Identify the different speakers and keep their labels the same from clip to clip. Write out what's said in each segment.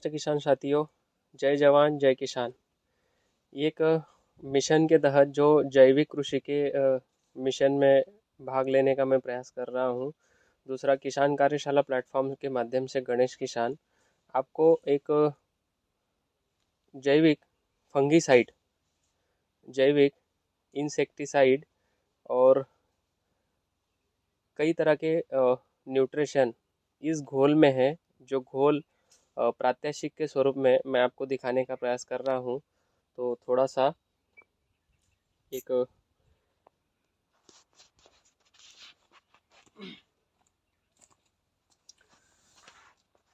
Speaker 1: नमस्ते किसान साथियों। जय जवान जय किसान। एक मिशन के तहत जो जैविक कृषि के मिशन में भाग लेने का मैं प्रयास कर रहा हूँ। दूसरा किसान कार्यशाला प्लेटफॉर्म के माध्यम से गणेश किसान आपको एक जैविक फंगीसाइड, जैविक इंसेक्टिसाइड और कई तरह के न्यूट्रिशन इस घोल में है, जो घोल प्रात्यक्षिक के स्वरूप में मैं आपको दिखाने का प्रयास कर रहा हूँ। तो थोड़ा सा एक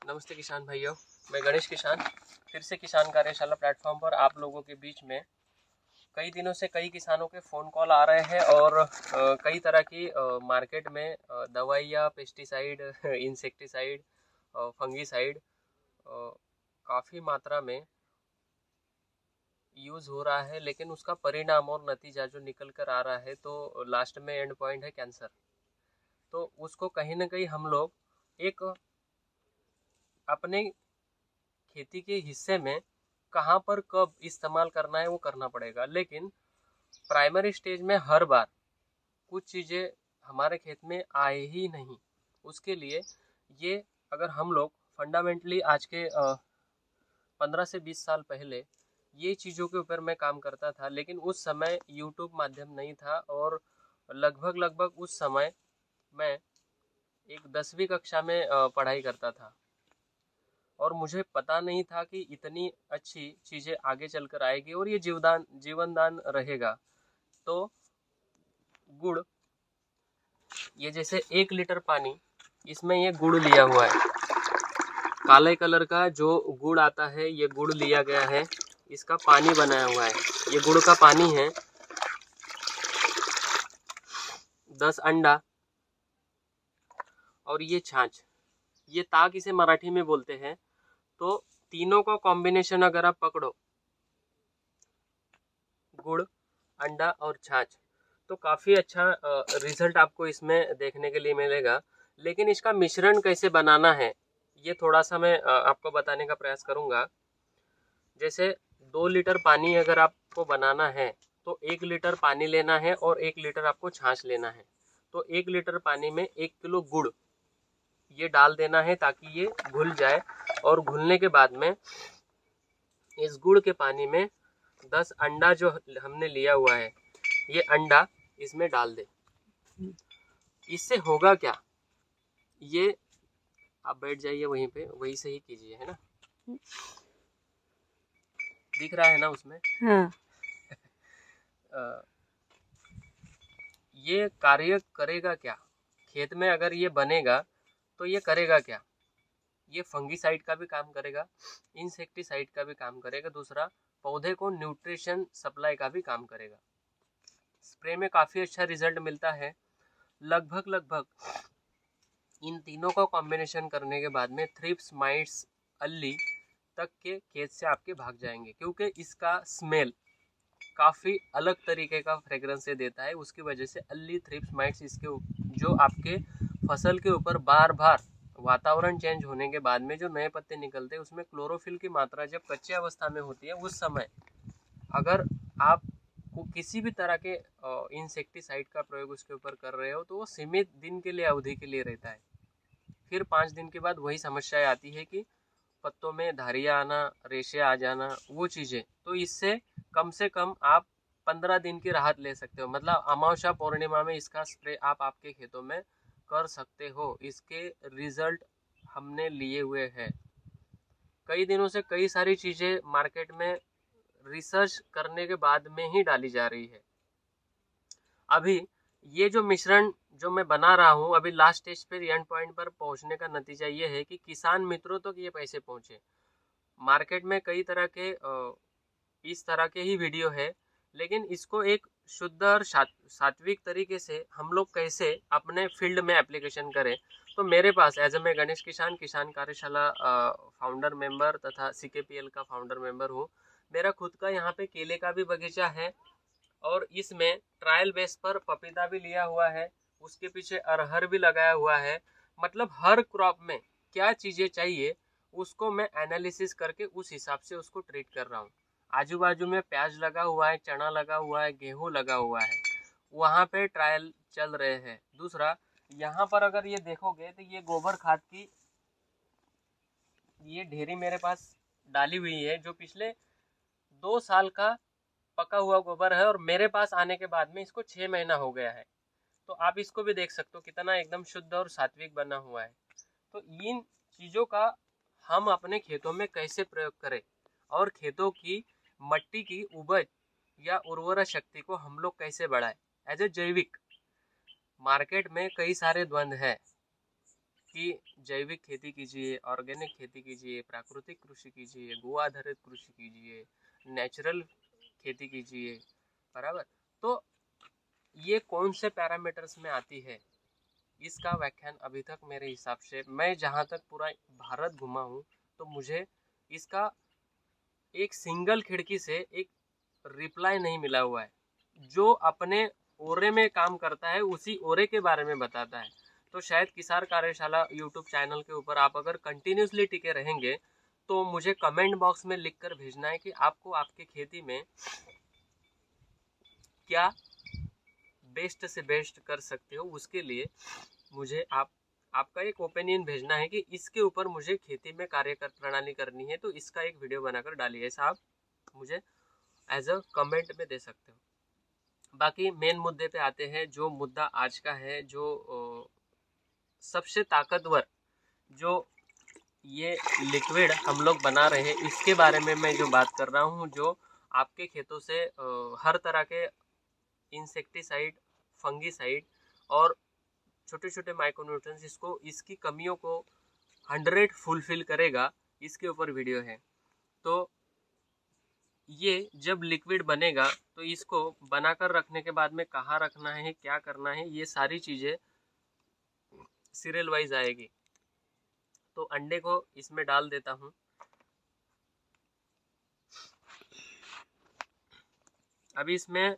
Speaker 1: नमस्ते किसान भाइयों, मैं गणेश किसान फिर से किसान कार्यशाला प्लेटफॉर्म पर आप लोगों के बीच में कई दिनों से कई किसानों के फ़ोन कॉल आ रहे हैं और कई तरह की मार्केट में दवाइयाँ, पेस्टिसाइड, इंसेक्टिसाइड, फंगीसाइड काफ़ी मात्रा में यूज़ हो रहा है, लेकिन उसका परिणाम और नतीजा जो निकल कर आ रहा है तो लास्ट में एंड पॉइंट है कैंसर। तो उसको कहीं ना कहीं हम लोग एक अपने खेती के हिस्से में कहाँ पर कब इस्तेमाल करना है वो करना पड़ेगा। लेकिन प्राइमरी स्टेज में हर बार कुछ चीज़ें हमारे खेत में आए ही नहीं। उसके लिए ये अगर हम लोग फंडामेंटली आज के 15 से 20 साल पहले ये चीज़ों के ऊपर मैं काम करता था, लेकिन उस समय यूट्यूब माध्यम नहीं था और लगभग उस समय मैं एक 10वीं कक्षा में पढ़ाई करता था और मुझे पता नहीं था कि इतनी अच्छी चीज़ें आगे चलकर आएगी और ये जीवनदान रहेगा। तो गुड़, ये जैसे 1 लीटर पानी, इसमें ये गुड़ लिया हुआ है, काले कलर का जो गुड़ आता है ये गुड़ लिया गया है, इसका पानी बनाया हुआ है। ये गुड़ का पानी है, 10 अंडा और ये छाछ, ये ताक इसे मराठी में बोलते हैं। तो तीनों का कॉम्बिनेशन अगर आप पकड़ो, गुड़, अंडा और छाछ, तो काफ़ी अच्छा रिजल्ट आपको इसमें देखने के लिए मिलेगा। लेकिन इसका मिश्रण कैसे बनाना है ये थोड़ा सा मैं आपको बताने का प्रयास करूँगा। जैसे 2 लीटर पानी अगर आपको बनाना है तो 1 लीटर पानी लेना है और 1 लीटर आपको छाछ लेना है। तो 1 लीटर पानी में 1 किलो गुड़ ये डाल देना है ताकि ये घुल जाए, और घुलने के बाद में इस गुड़ के पानी में 10 अंडा जो हमने लिया हुआ है ये अंडा इसमें डाल दे। इससे होगा क्या, ये आप बैठ जाइए वहीं पे, वहीं से ही कीजिए, है ना, दिख रहा है ना उसमें।
Speaker 2: हाँ।
Speaker 1: ये कार्य करेगा क्या खेत में, अगर ये बनेगा तो ये करेगा क्या, ये फंगीसाइड का भी काम करेगा, इंसेक्टिसाइड का भी काम करेगा, दूसरा पौधे को न्यूट्रिशन सप्लाई का भी काम करेगा। स्प्रे में काफ़ी अच्छा रिजल्ट मिलता है। लगभग इन तीनों का कॉम्बिनेशन करने के बाद में थ्रिप्स, माइट्स, अल्ली तक के खेत से आपके भाग जाएंगे, क्योंकि इसका स्मेल काफ़ी अलग तरीके का फ्रेग्रेंस से देता है। उसकी वजह से अल्ली, थ्रिप्स, माइट्स इसके जो आपके फसल के ऊपर बार बार वातावरण चेंज होने के बाद में जो नए पत्ते निकलते हैं उसमें क्लोरोफिल की मात्रा जब कच्चे अवस्था में होती है, उस समय अगर आप किसी भी तरह के इंसेक्टिसाइड का प्रयोग उसके ऊपर कर रहे हो तो वो सीमित दिन के लिए, अवधि के लिए रहता है। फिर 5 दिन के बाद वही समस्याएं आती है कि पत्तों में धारियाँ आना, रेशे आ जाना, वो चीज़ें। तो इससे कम से कम आप 15 दिन की राहत ले सकते हो। मतलब अमावस्या पूर्णिमा में इसका स्प्रे आप आपके खेतों में कर सकते हो। इसके रिजल्ट हमने लिए हुए हैं। कई दिनों से कई सारी चीज़ें मार्केट में रिसर्च करने के बाद में ही डाली जा रही है। अभी ये जो मिश्रण जो मैं बना रहा हूँ, अभी लास्ट स्टेज पर एंड पॉइंट पर पहुँचने का नतीजा ये है कि किसान मित्रों तक ये पैसे पहुँचे। मार्केट में कई तरह के इस तरह के ही वीडियो है, लेकिन इसको एक शुद्ध और सात्विक तरीके से हम लोग कैसे अपने फील्ड में एप्लीकेशन करें। तो मेरे पास एज ए मैं गणेश किसान कार्यशाला फाउंडर मेंबर तथा CKPL का फाउंडर मेंबर हूँ। मेरा खुद का यहाँ पे केले का भी बगीचा है और इसमें ट्रायल बेस पर पपीता भी लिया हुआ है, उसके पीछे अरहर भी लगाया हुआ है। मतलब हर क्रॉप में क्या चीज़ें चाहिए उसको मैं एनालिसिस करके उस हिसाब से उसको ट्रीट कर रहा हूँ। आजू बाजू में प्याज लगा हुआ है, चना लगा हुआ है, गेहूँ लगा हुआ है, वहाँ पे ट्रायल चल रहे हैं। दूसरा, यहाँ पर अगर ये देखोगे तो ये गोबर खाद की ये ढेरी मेरे पास डाली हुई है, जो पिछले 2 साल का पका हुआ गोबर है, और मेरे पास आने के बाद में इसको 6 महीना हो गया है। तो आप इसको भी देख सकते हो कितना एकदम शुद्ध और सात्विक बना हुआ है। तो इन चीज़ों का हम अपने खेतों में कैसे प्रयोग करें, और खेतों की मट्टी की उपज या उर्वरा शक्ति को हम लोग कैसे बढ़ाएं एज ए जैविक। मार्केट में कई सारे द्वंद है कि जैविक खेती कीजिए, ऑर्गेनिक खेती कीजिए, प्राकृतिक कृषि कीजिए, गो आधारित कृषि कीजिए, नेचुरल खेती कीजिए, बराबर। तो ये कौन से पैरामीटर्स में आती है, इसका व्याख्यान अभी तक मेरे हिसाब से, मैं जहाँ तक पूरा भारत घुमा हूँ, तो मुझे इसका एक सिंगल खिड़की से एक रिप्लाई नहीं मिला हुआ है। जो अपने ओरे में काम करता है उसी ओरे के बारे में बताता है। तो शायद किसान कार्यशाला यूट्यूब चैनल के ऊपर आप अगर कंटिन्यूसली टिके रहेंगे तो मुझे कमेंट बॉक्स में लिख कर भेजना है कि आपको आपके खेती में क्या बेस्ट से बेस्ट कर सकते हो। उसके लिए मुझे आपका एक ओपिनियन भेजना है कि इसके ऊपर मुझे खेती में कार्य कर प्रणाली करनी है, तो इसका एक वीडियो बनाकर डालिए। ऐसा आप मुझे एज अ कमेंट में दे सकते हो। बाकी मेन मुद्दे पे आते हैं। जो मुद्दा आज का है, जो सबसे ताकतवर जो ये लिक्विड हम लोग बना रहे हैं, इसके बारे में मैं जो बात कर रहा हूँ, जो आपके खेतों से हर तरह के इंसेक्टिसाइड, फंगीसाइड और छोटे छोटे माइक्रोन्यूट्रिएंट्स, इसको इसकी कमियों को 100 फुलफिल करेगा, इसके ऊपर वीडियो है। तो ये जब लिक्विड बनेगा तो इसको बनाकर रखने के बाद में कहाँ रखना है, क्या करना है, ये सारी चीज़ें सीरियल वाइज आएगी। तो अंडे को इसमें डाल देता हूँ। अभी इसमें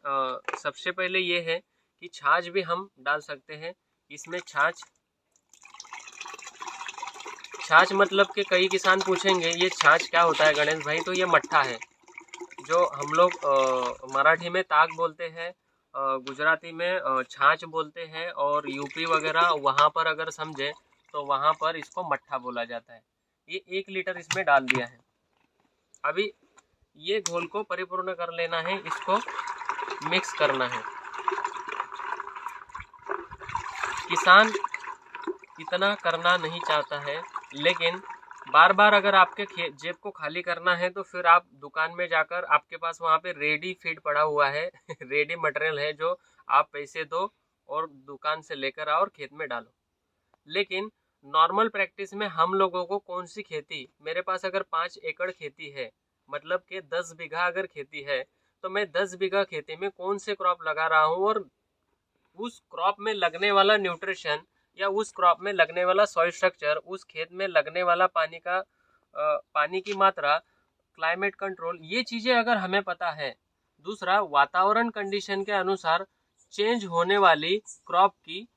Speaker 1: सबसे पहले ये है कि छाछ भी हम डाल सकते हैं इसमें। छाछ मतलब कि कई किसान पूछेंगे ये छाछ क्या होता है गणेश भाई। तो ये मट्ठा है, जो हम लोग मराठी में ताक बोलते हैं, गुजराती में छाछ बोलते हैं, और यूपी वगैरह वहाँ पर अगर समझे तो वहाँ पर इसको मट्ठा बोला जाता है। ये 1 लीटर इसमें डाल दिया है। अभी ये घोल को परिपूर्ण कर लेना है, इसको मिक्स करना है। किसान इतना करना नहीं चाहता है, लेकिन बार बार अगर आपके जेब को खाली करना है तो फिर आप दुकान में जाकर, आपके पास वहाँ पे रेडी फीड पड़ा हुआ है रेडी मटेरियल है, जो आप पैसे दो और दुकान से लेकर आओ और खेत में डालो। लेकिन नॉर्मल प्रैक्टिस में हम लोगों को कौन सी खेती, मेरे पास अगर 5 एकड़ खेती है, मतलब कि 10 बीघा अगर खेती है, तो मैं 10 बीघा खेती में कौन से क्रॉप लगा रहा हूँ, और उस क्रॉप में लगने वाला न्यूट्रिशन या उस क्रॉप में लगने वाला सॉइल स्ट्रक्चर, उस खेत में लगने वाला पानी की मात्रा, क्लाइमेट कंट्रोल, ये चीज़ें अगर हमें पता है। दूसरा, वातावरण कंडीशन के अनुसार चेंज होने वाली क्रॉप की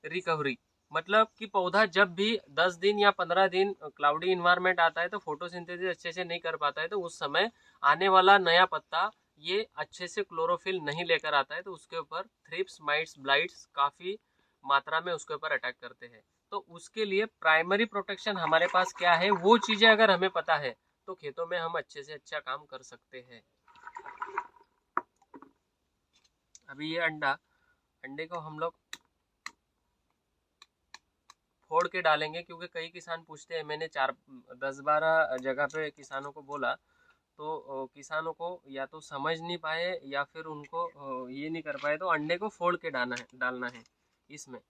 Speaker 1: रिकवरी, मतलब कि पौधा जब भी 10 दिन या 15 दिन क्लाउडी इन्वायरमेंट आता है तो फोटोसिंथेसिस अच्छे से नहीं कर पाता है, तो उस समय आने वाला नया पत्ता ये अच्छे से क्लोरोफिल नहीं लेकर आता है, तो उसके ऊपर थ्रिप्स, माइट्स, ब्लाइट्स काफ़ी मात्रा में उसके ऊपर अटैक करते हैं। तो उसके लिए प्राइमरी प्रोटेक्शन हमारे पास क्या है, वो चीज़ें अगर हमें पता है तो खेतों में हम अच्छे से अच्छा काम कर सकते हैं। अभी ये अंडे को हम लोग फोड़ के डालेंगे, क्योंकि कई किसान पूछते हैं। मैंने 10-12 जगह पे किसानों को बोला, तो किसानों को या तो समझ नहीं पाए या फिर उनको ये नहीं कर पाए, तो अंडे को फोड़ के डालना है इसमें।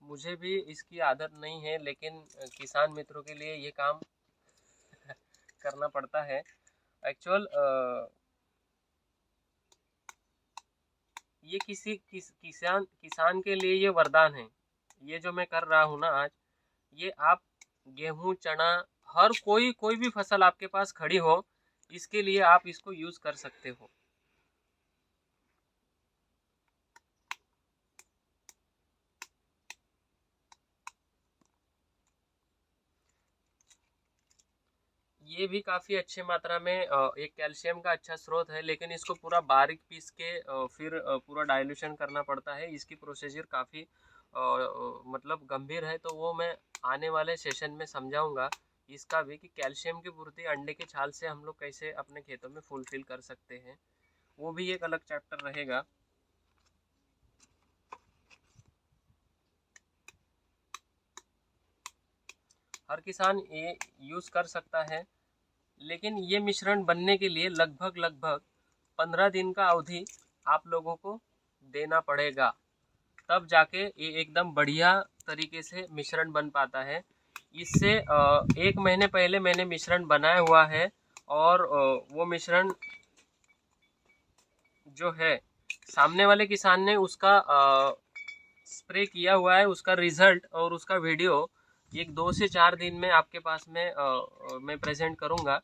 Speaker 1: मुझे भी इसकी आदत नहीं है, लेकिन किसान मित्रों के लिए ये काम करना पड़ता है। एक्चुअल ये किसान के लिए ये वरदान है। ये जो मैं कर रहा हूँ ना आज, ये आप गेहूं, चना, हर कोई भी फसल आपके पास खड़ी हो, इसके लिए आप इसको यूज कर सकते हो। ये भी काफ़ी अच्छे मात्रा में एक कैल्शियम का अच्छा स्रोत है, लेकिन इसको पूरा बारीक पीस के फिर पूरा डाइल्यूशन करना पड़ता है। इसकी प्रोसीजर काफ़ी मतलब गंभीर है, तो वो मैं आने वाले सेशन में समझाऊंगा इसका भी कि कैल्शियम की पूर्ति अंडे के छाल से हम लोग कैसे अपने खेतों में फुलफिल कर सकते हैं। वो भी एक अलग चैप्टर रहेगा। हर किसान ये यूज़ कर सकता है, लेकिन ये मिश्रण बनने के लिए लगभग 15 दिन का अवधि आप लोगों को देना पड़ेगा, तब जाके ये एकदम बढ़िया तरीके से मिश्रण बन पाता है। इससे 1 महीने पहले मैंने मिश्रण बनाया हुआ है, और वो मिश्रण जो है सामने वाले किसान ने उसका स्प्रे किया हुआ है, उसका रिजल्ट और उसका वीडियो एक 2 से 4 दिन में आपके पास में मैं प्रेजेंट करूंगा।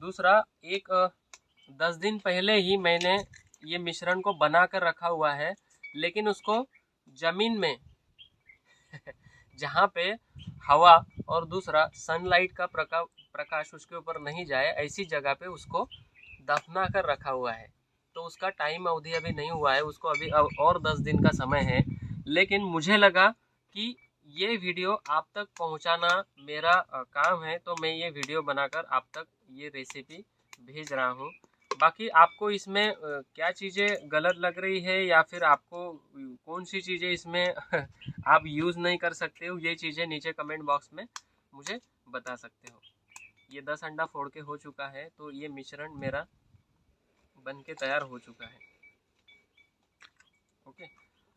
Speaker 1: दूसरा, एक 10 दिन पहले ही मैंने ये मिश्रण को बना कर रखा हुआ है, लेकिन उसको ज़मीन में जहाँ पे हवा और दूसरा सनलाइट का प्रकाश उसके ऊपर नहीं जाए, ऐसी जगह पे उसको दफना कर रखा हुआ है। तो उसका टाइम अवधि अभी नहीं हुआ है, उसको अभी और 10 दिन का समय है। लेकिन मुझे लगा कि ये वीडियो आप तक पहुंचाना मेरा काम है, तो मैं ये वीडियो बनाकर आप तक ये रेसिपी भेज रहा हूँ। बाकी आपको इसमें क्या चीज़ें गलत लग रही है, या फिर आपको कौन सी चीज़ें इसमें आप यूज़ नहीं कर सकते हो, ये चीज़ें नीचे कमेंट बॉक्स में मुझे बता सकते हो। ये 10 अंडा फोड़ के हो चुका है, तो ये मिश्रण मेरा बन के तैयार हो चुका है। ओके,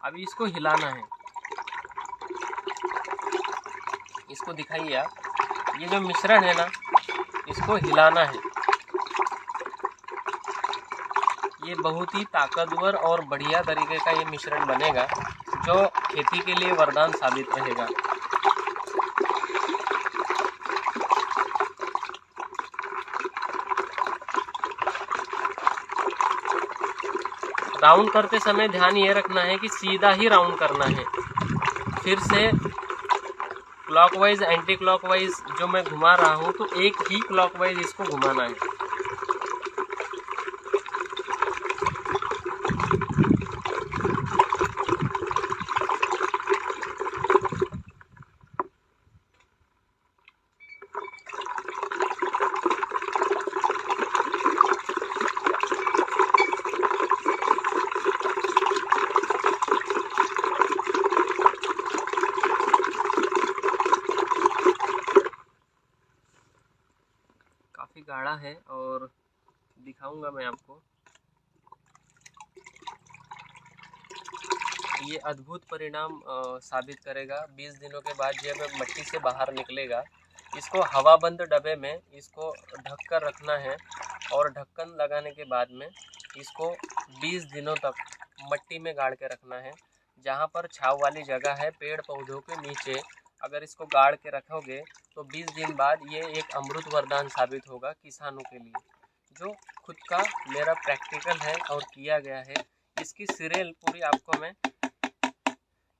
Speaker 1: अभी इसको हिलाना है। इसको दिखाइए आप, ये जो मिश्रण है ना, इसको हिलाना है। ये बहुत ही ताकतवर और बढ़िया तरीके का ये मिश्रण बनेगा, जो खेती के लिए वरदान साबित रहेगा। राउंड करते समय ध्यान ये रखना है कि सीधा ही राउंड करना है। फिर से क्लॉकवाइज एंटी क्लॉकवाइज जो मैं घुमा रहा हूँ, तो एक ही क्लॉकवाइज इसको घुमाना है। काफ़ी गाढ़ा है और दिखाऊंगा मैं आपको। ये अद्भुत परिणाम साबित करेगा। 20 दिनों के बाद जब मिट्टी से बाहर निकलेगा, इसको हवाबंद डब्बे में इसको ढक कर रखना है, और ढक्कन लगाने के बाद में इसको 20 दिनों तक मिट्टी में गाड़ के रखना है। जहाँ पर छाँव वाली जगह है पेड़ पौधों के नीचे, अगर इसको गाड़ के रखोगे तो 20 दिन बाद ये एक अमृत वरदान साबित होगा किसानों के लिए, जो खुद का मेरा प्रैक्टिकल है और किया गया है। इसकी सीरियल पूरी आपको मैं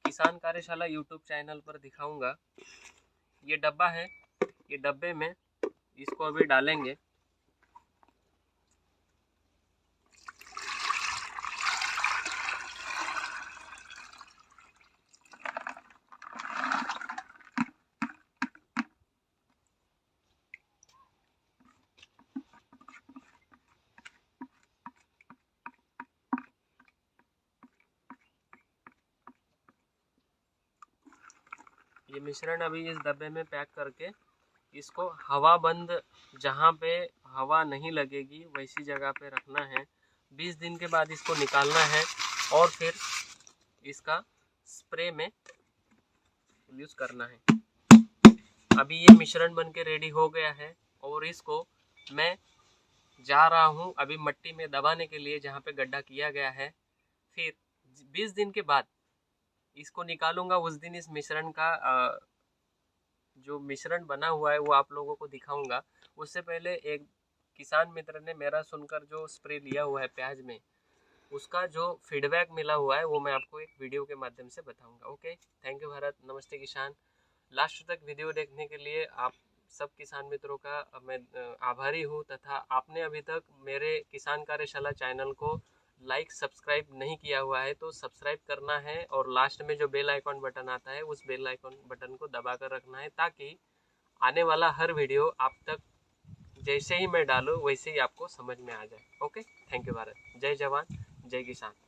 Speaker 1: किसान कार्यशाला यूट्यूब चैनल पर दिखाऊंगा। ये डब्बा है, ये डब्बे में इसको अभी डालेंगे। ये मिश्रण अभी इस डब्बे में पैक करके इसको हवा बंद, जहाँ पे हवा नहीं लगेगी वैसी जगह पे रखना है। 20 दिन के बाद इसको निकालना है, और फिर इसका स्प्रे में यूज़ करना है। अभी ये मिश्रण बन के रेडी हो गया है, और इसको मैं जा रहा हूँ अभी मिट्टी में दबाने के लिए, जहाँ पे गड्ढा किया गया है। फिर 20 दिन के बाद इसको निकालूंगा। उस दिन इस मिश्रण का जो मिश्रण बना हुआ है वो आप लोगों को दिखाऊंगा। उससे पहले एक किसान मित्र ने मेरा सुनकर जो स्प्रे लिया हुआ है प्याज में, उसका जो फीडबैक मिला हुआ है वो मैं आपको एक वीडियो के माध्यम से बताऊंगा। ओके, थैंक यू भारत, नमस्ते किसान। लास्ट तक वीडियो देखने के लिए आप सब किसान मित्रों का मैं आभारी हूँ, तथा आपने अभी तक मेरे किसान कार्यशाला चैनल को लाइक सब्सक्राइब नहीं किया हुआ है तो सब्सक्राइब करना है, और लास्ट में जो बेल आइकॉन बटन आता है उस बेल आइकॉन बटन को दबा कर रखना है, ताकि आने वाला हर वीडियो आप तक जैसे ही मैं डालूँ वैसे ही आपको समझ में आ जाए। Okay, thank you Bharat. जय जवान जय किसान।